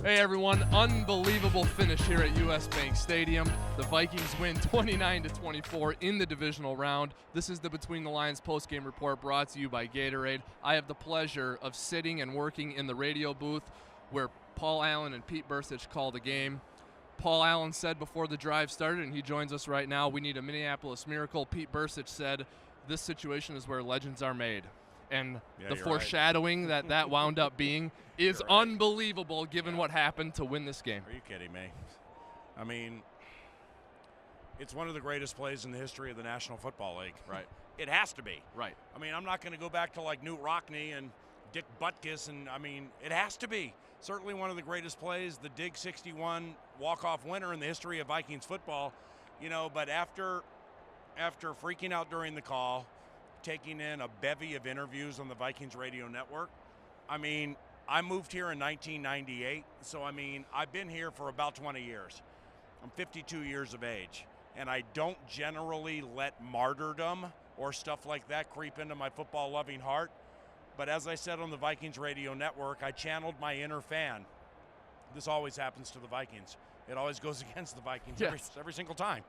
Hey everyone, unbelievable finish here at US Bank Stadium. The Vikings win 29-24 in the divisional round. This is the Between the Lines postgame report brought to you by Gatorade. I have the pleasure of sitting and working in the radio booth where Paul Allen and Pete Bursich call the game. Paul Allen said before the drive started, and he joins us right now, we need a Minneapolis miracle. Pete Bursich said, this situation is where legends are made. And the foreshadowing right. that wound up being is Right. unbelievable given what happened to win this game. Are you kidding me? I mean, it's one of the greatest plays in the history of the National Football League. Right. It has to be. Right. I mean, I'm not going to go back to like Knute Rockne and Dick Butkus, and I mean, it has to be. Certainly one of the greatest plays, the Dig 61 walk-off winner in the history of Vikings football. You know, but after freaking out during the call, taking in a bevy of interviews on the Vikings radio network. I mean, I moved here in 1998, so I mean, I've been here for about 20 years. I'm 52 years of age, and I don't generally let martyrdom or stuff like that creep into my football-loving heart. But as I said on the Vikings radio network, I channeled my inner fan. This always happens to the Vikings. It always goes against the Vikings every single time.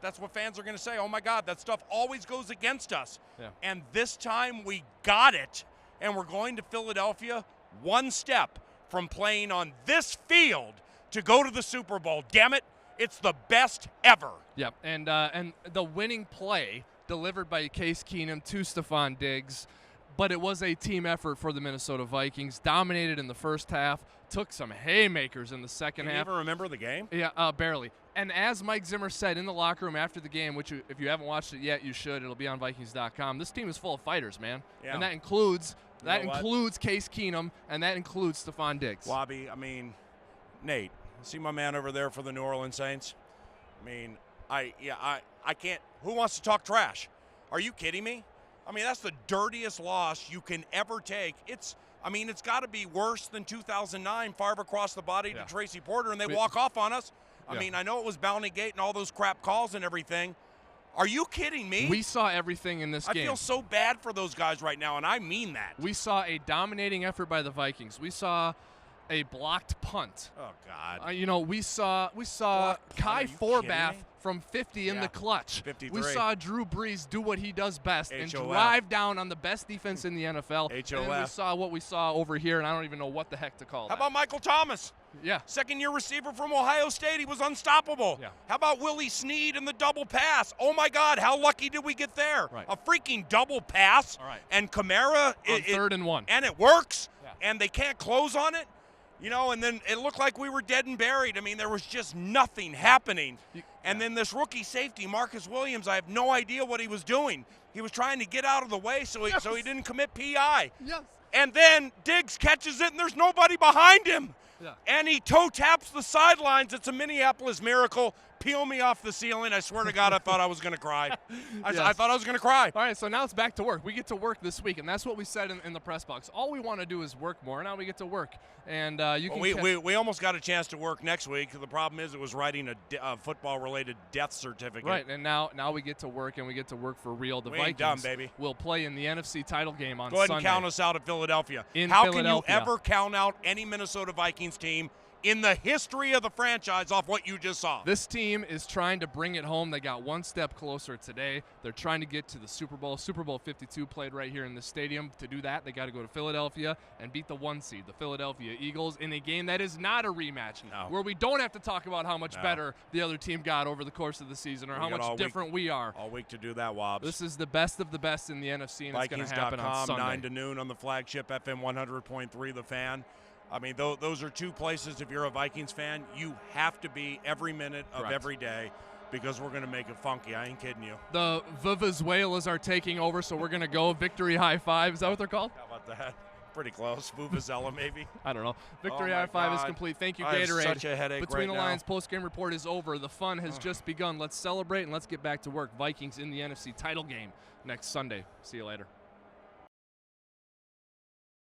That's what fans are going to say. Oh, my God, that stuff always goes against us. Yeah. And this time we got it, and we're going to Philadelphia one step from playing on this field to go to the Super Bowl. Damn it, it's the best ever. Yep, and the winning play delivered by Case Keenum to Stephon Diggs, but it was a team effort for the Minnesota Vikings. Dominated in the first half, took some haymakers in the second half. Can you even remember the game? Yeah, barely. And as Mike Zimmer said in the locker room after the game, which if you haven't watched it yet, you should. It'll be on Vikings.com. This team is full of fighters, man. Yeah. And that includes what? Case Keenum, and that includes Stephon Diggs. Wobby, I mean, Nate, see my man over there for the New Orleans Saints? I mean, I can't. Who wants to talk trash? Are you kidding me? I mean, that's the dirtiest loss you can ever take. It's got to be worse than 2009, Favre across the body to Tracy Porter, and they walk off on us. I mean, I know it was Bounty Gate and all those crap calls and everything. Are you kidding me? We saw everything in this game. I feel so bad for those guys right now, and I mean that. We saw a dominating effort by the Vikings. We saw a blocked punt. Oh, God. We saw Kai Forbath from 50 in the clutch. 53. We saw Drew Brees do what he does best and HOF. drive down on the best defense in the NFL. HOF. And then we saw what we saw over here, and I don't even know what the heck to call How that. about Michael Thomas? Yeah. Second-year receiver from Ohio State. He was unstoppable. Yeah. How about Willie Snead and the double pass? Oh, my God, how lucky did we get there? Right. A freaking double pass. All right. And Kamara. On 3rd and 1. And it works. Yeah. And they can't close on it. You know, and then it looked like we were dead and buried. I mean, there was just nothing happening. And then this rookie safety, Marcus Williams, I have no idea what he was doing. He was trying to get out of the way so he didn't commit PI. Yes. And then Diggs catches it, and there's nobody behind him. Yeah. And he toe taps the sidelines. It's a Minneapolis miracle. Peel me off the ceiling. I swear to God, I thought I was going to cry. I thought I was going to cry. All right, so now it's back to work. We get to work this week, and that's what we said in the press box. All we want to do is work more. Now we get to work. And we almost got a chance to work next week. The problem is it was writing a football-related death certificate. Right, and now we get to work, and we get to work for real. The We ain't Vikings done, baby. will play in the NFC title game on Go ahead Sunday. and count us out at Philadelphia. How can you ever count out any Minnesota Vikings team in the history of the franchise off what you just saw? This team is trying to bring it home. They got one step closer today. They're trying to get to the Super Bowl. Super Bowl 52 played right here in the stadium. To do that, they got to go to Philadelphia and beat the 1 seed, the Philadelphia Eagles, in a game that is not a rematch, where we don't have to talk about how much better the other team got over the course of the season or how much different we are. All week to do that, Wobbs. This is the best of the best in the NFC, and it's going to happen on Sunday. 9 to noon on the flagship FM 100.3 The Fan. I mean, those are two places, if you're a Vikings fan, you have to be every minute of every day because we're going to make it funky. I ain't kidding you. The Vuvuzelas are taking over, so we're going to go Victory High Five. Is that what they're called? How about that? Pretty close. Vuvuzela, maybe. I don't know. Victory High Five is complete. Thank you, Gatorade. I have such a headache Between the right now. Lines postgame report is over. The fun has just begun. Let's celebrate and let's get back to work. Vikings in the NFC title game next Sunday. See you later.